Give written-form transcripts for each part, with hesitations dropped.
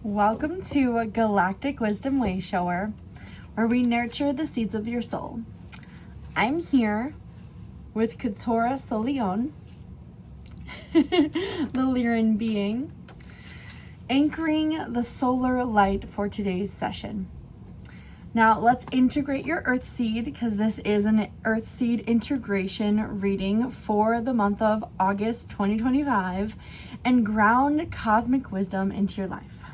Welcome to a Galactic Wisdom Way Shower, where we nurture the seeds of your soul. I'm here with Keturah Solion, the Lyran being, anchoring the solar light for today's session. Now let's integrate your Earthseed, because this is an Earthseed integration reading for the month of August 2025, and ground cosmic wisdom into your life.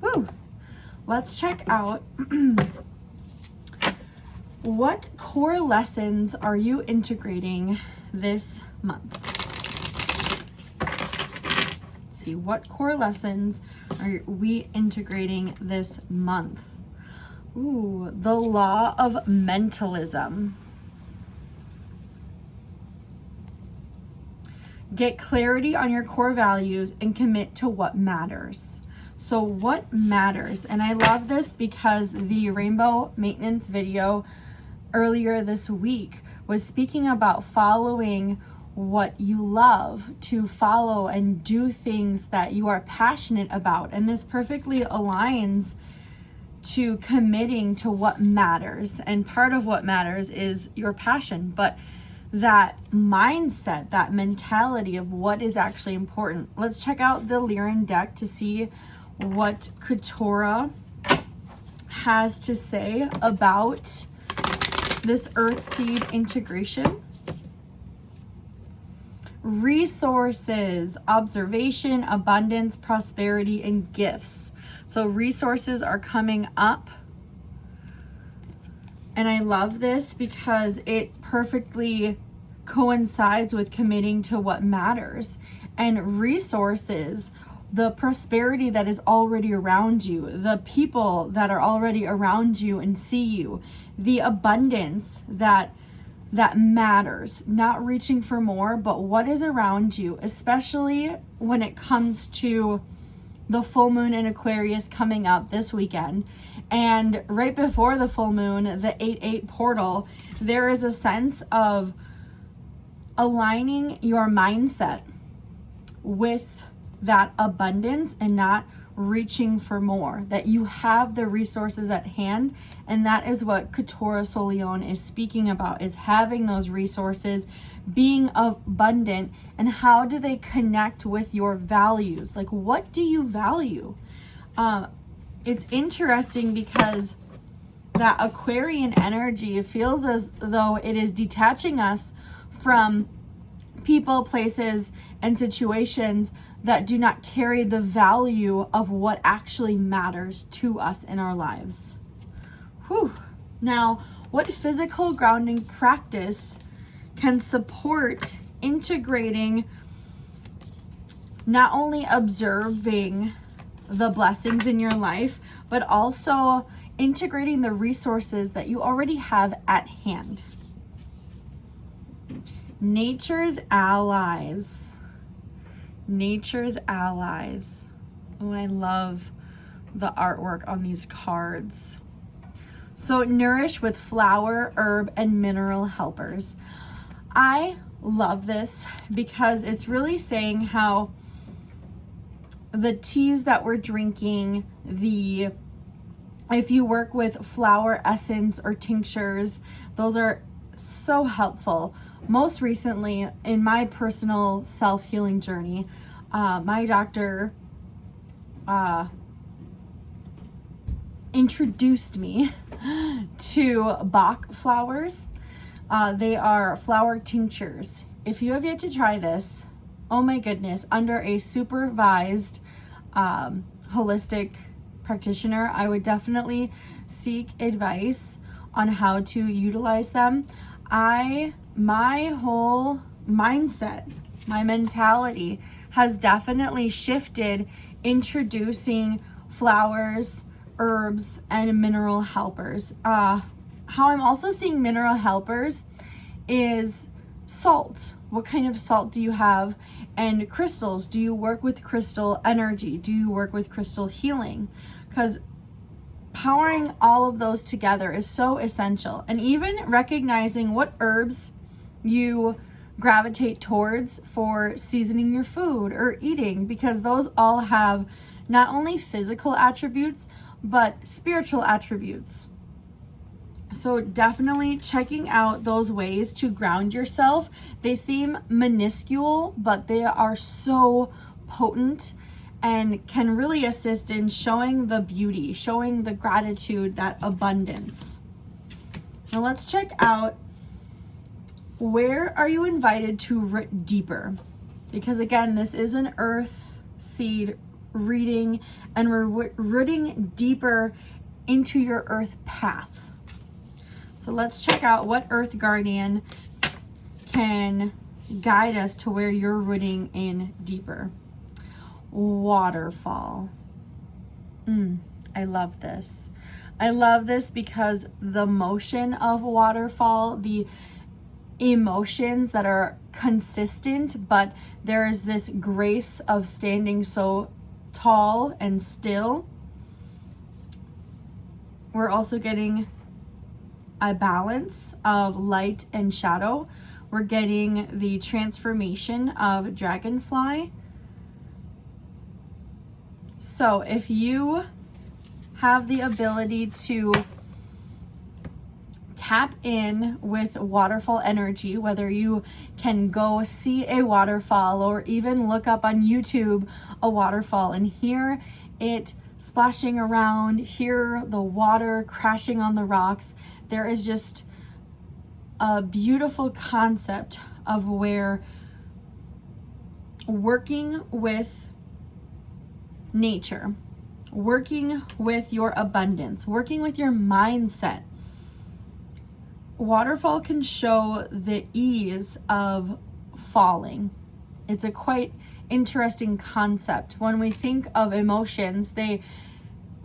Woo! Let's check out what core lessons are you integrating this month? Let's see, what core lessons are we integrating this month? Ooh, the law of mentalism. Get clarity on your core values and commit to what matters. So what matters? And I love this because the rainbow maintenance video earlier this week was speaking about following what you love, to follow and do things that you are passionate about. And this perfectly aligns to committing to what matters. And part of what matters is your passion, but that mindset, that mentality of what is actually important. Let's check out the Lyran deck to see what Keturah has to say about this Earthseed integration. Resources, observation, abundance, prosperity, and gifts. So resources are coming up. And I love this because it perfectly coincides with committing to what matters. And resources, the prosperity that is already around you, the people that are already around you and see you, the abundance that matters, not reaching for more, but what is around you, especially when it comes to the full moon in Aquarius coming up this weekend. And right before the full moon, the 8/8 portal, there is a sense of aligning your mindset with that abundance and not reaching for more, that you have the resources at hand. And that is what Keturah Solion is speaking about, is having those resources, being abundant. And how do they connect with your values? Like, what do you value? It's interesting because that Aquarian energy feels as though it is detaching us from people, places, and situations that do not carry the value of what actually matters to us in our lives. Whew. Now, what physical grounding practice can support integrating, not only observing the blessings in your life, but also integrating the resources that you already have at hand? Nature's allies. Nature's allies. Oh, I love the artwork on these cards. So, nourish with flower, herb, and mineral helpers. I love this because it's really saying how the teas that we're drinking, if you work with flower essence or tinctures, those are so helpful. Most recently, in my personal self-healing journey, my doctor introduced me to Bach flowers. They are flower tinctures. If you have yet to try this, oh my goodness, under a supervised holistic practitioner, I would definitely seek advice on how to utilize them. My whole mindset, my mentality has definitely shifted, introducing flowers, herbs, and mineral helpers. How I'm also seeing mineral helpers is salt. What kind of salt do you have? And crystals. Do you work with crystal energy? Do you work with crystal healing? Because powering all of those together is so essential. And even recognizing what herbs you gravitate towards for seasoning your food or eating, because those all have not only physical attributes, but spiritual attributes. So definitely checking out those ways to ground yourself. They seem minuscule, but they are so potent and can really assist in showing the beauty, showing the gratitude, that abundance. Now let's check out, where are you invited to root deeper? Because again, this is an Earthseed reading, and we're rooting deeper into your earth path. So let's check out what Earth Guardian can guide us to where you're rooting in deeper. Waterfall. I love this. I love this because the motion of waterfall, the emotions that are consistent, but there is this grace of standing so tall and still. We're also getting a balance of light and shadow. We're getting the transformation of dragonfly. So if you have the ability to tap in with waterfall energy, whether you can go see a waterfall or even look up on YouTube a waterfall and hear it splashing around, hear the water crashing on the rocks, there is just a beautiful concept of where working with nature, working with your abundance, working with your mindset. Waterfall can show the ease of falling. It's a quite interesting concept. When we think of emotions, they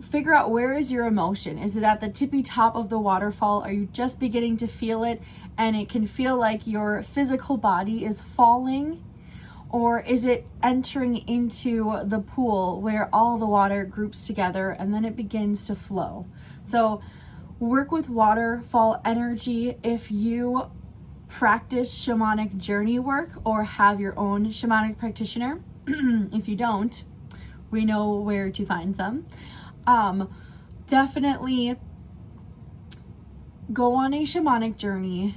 figure out, where is your emotion? Is it at the tippy top of the waterfall? Are you just beginning to feel it and it can feel like your physical body is falling? Or is it entering into the pool where all the water groups together and then it begins to flow? So work with waterfall energy. If you practice shamanic journey work or have your own shamanic practitioner, if you don't, we know where to find some. Definitely go on a shamanic journey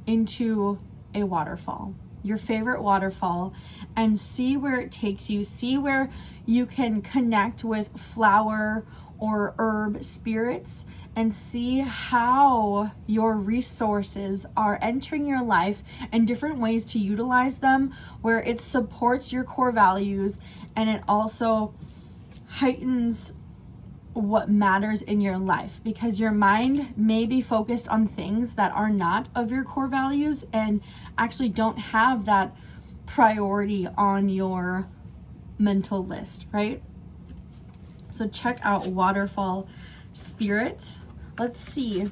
into a waterfall, your favorite waterfall, and see where it takes you. See where you can connect with flower or herb spirits and see how your resources are entering your life and different ways to utilize them, where it supports your core values and it also heightens what matters in your life, because your mind may be focused on things that are not of your core values and actually don't have that priority on your mental list, right? So check out Waterfall Spirit. Let's see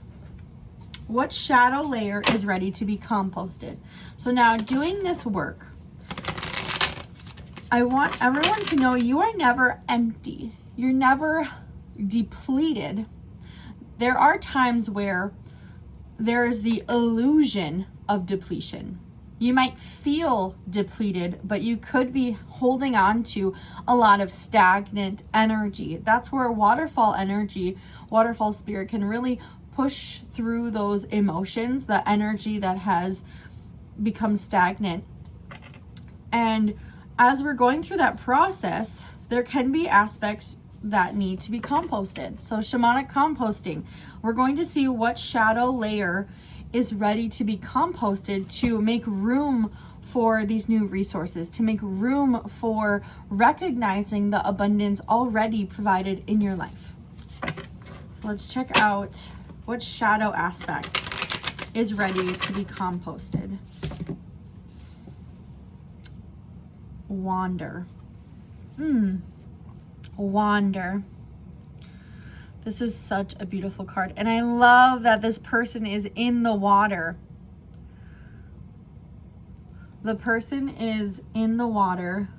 what shadow layer is ready to be composted. So now, doing this work, I want everyone to know you are never empty. You're never depleted. There are times where there is the illusion of depletion. You might feel depleted, but you could be holding on to a lot of stagnant energy. That's where waterfall energy, waterfall spirit can really push through those emotions, the energy that has become stagnant. And as we're going through that process, there can be aspects that need to be composted. So shamanic composting, we're going to see what shadow layer is ready to be composted to make room for these new resources, to make room for recognizing the abundance already provided in your life. So let's check out what shadow aspect is ready to be composted. Wander. Wander. This is such a beautiful card. And I love that this person is in the water. The person is in the water,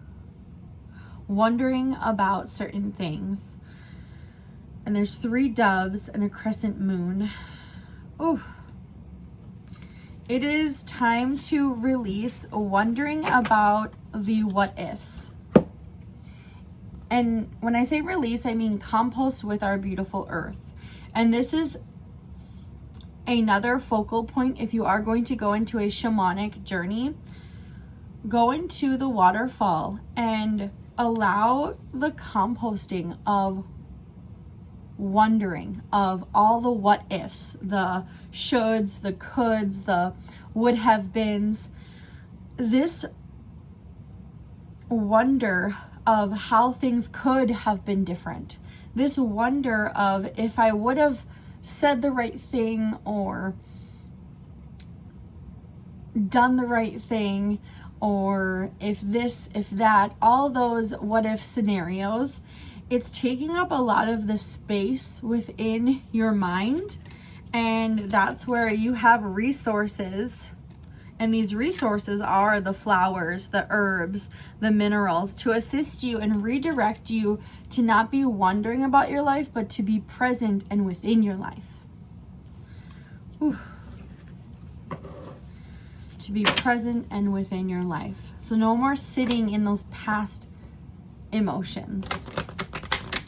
wondering about certain things. And there's 3 doves and a crescent moon. Ooh. It is time to release wondering about the what ifs. And when I say release, I mean compost with our beautiful earth. And this is another focal point if you are going to go into a shamanic journey. Go into the waterfall and allow the composting of wondering, of all the what ifs, the shoulds, the coulds, the would have beens. This wonder of how things could have been different. This wonder of if I would have said the right thing or done the right thing, or if this, if that, all those what if scenarios. It's taking up a lot of the space within your mind, and that's where you have resources. And these resources are the flowers, the herbs, the minerals to assist you and redirect you to not be wondering about your life, but to be present and within your life. Whew. To be present and within your life. So no more sitting in those past emotions.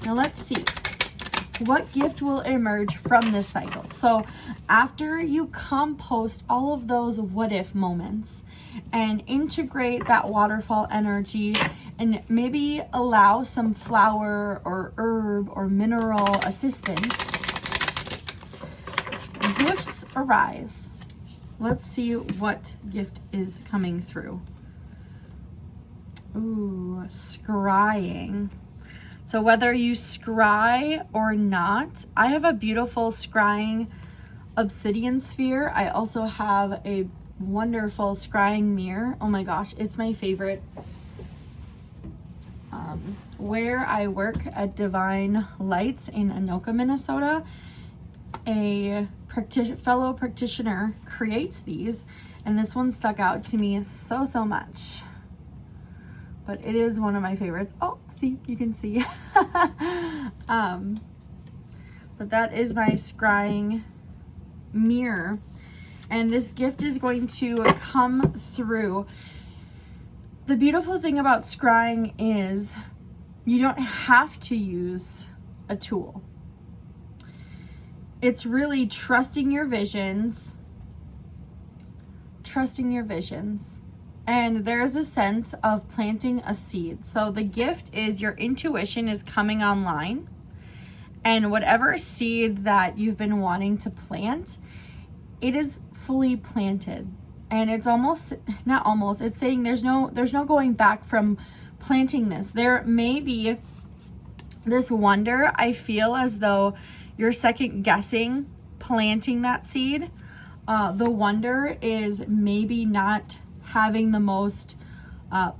Now let's see. What gift will emerge from this cycle? So after you compost all of those what if moments and integrate that waterfall energy and maybe allow some flower or herb or mineral assistance, gifts arise. Let's see what gift is coming through. Ooh, scrying. So whether you scry or not, I have a beautiful scrying obsidian sphere. I also have a wonderful scrying mirror. Oh my gosh, it's my favorite. Where I work at Divine Lights in Anoka, Minnesota, a fellow practitioner creates these, and this one stuck out to me so much. But it is one of my favorites. Oh, see, you can see. But that is my scrying mirror. And this gift is going to come through. The beautiful thing about scrying is you don't have to use a tool. It's really trusting your visions. Trusting your visions. And there's a sense of planting a seed. So the gift is your intuition is coming online. And whatever seed that you've been wanting to plant, it is fully planted. And it's it's saying there's no going back from planting this. There may be this wonder. I feel as though you're second guessing planting that seed. The wonder is maybe not having the most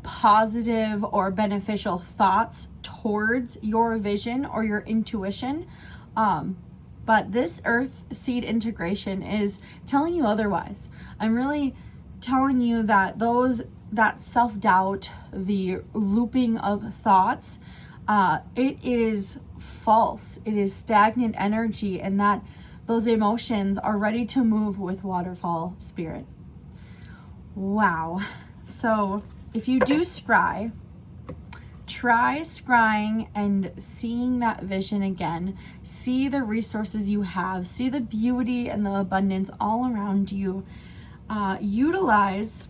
positive or beneficial thoughts towards your vision or your intuition. But this Earthseed integration is telling you otherwise. I'm really telling you that that self-doubt, the looping of thoughts, it is false. It is stagnant energy, and that those emotions are ready to move with waterfall spirit. Wow. So if you do scry, try scrying and seeing that vision again. See the resources you have. See the beauty and the abundance all around you. Utilize,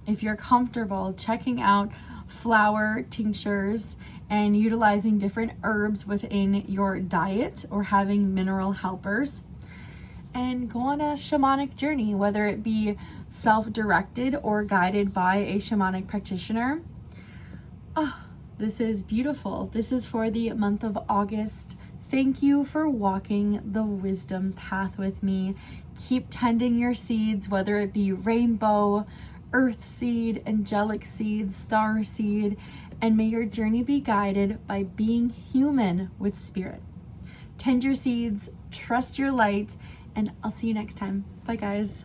if you're comfortable, checking out flower tinctures and utilizing different herbs within your diet or having mineral helpers. And go on a shamanic journey, whether it be self-directed or guided by a shamanic practitioner. Oh, this is beautiful. This is for the month of August. Thank you for walking the wisdom path with me. Keep tending your seeds, whether it be rainbow, earthseed, angelic seed, star seed, and may your journey be guided by being human with spirit. Tend your seeds, trust your light, and I'll see you next time. Bye, guys.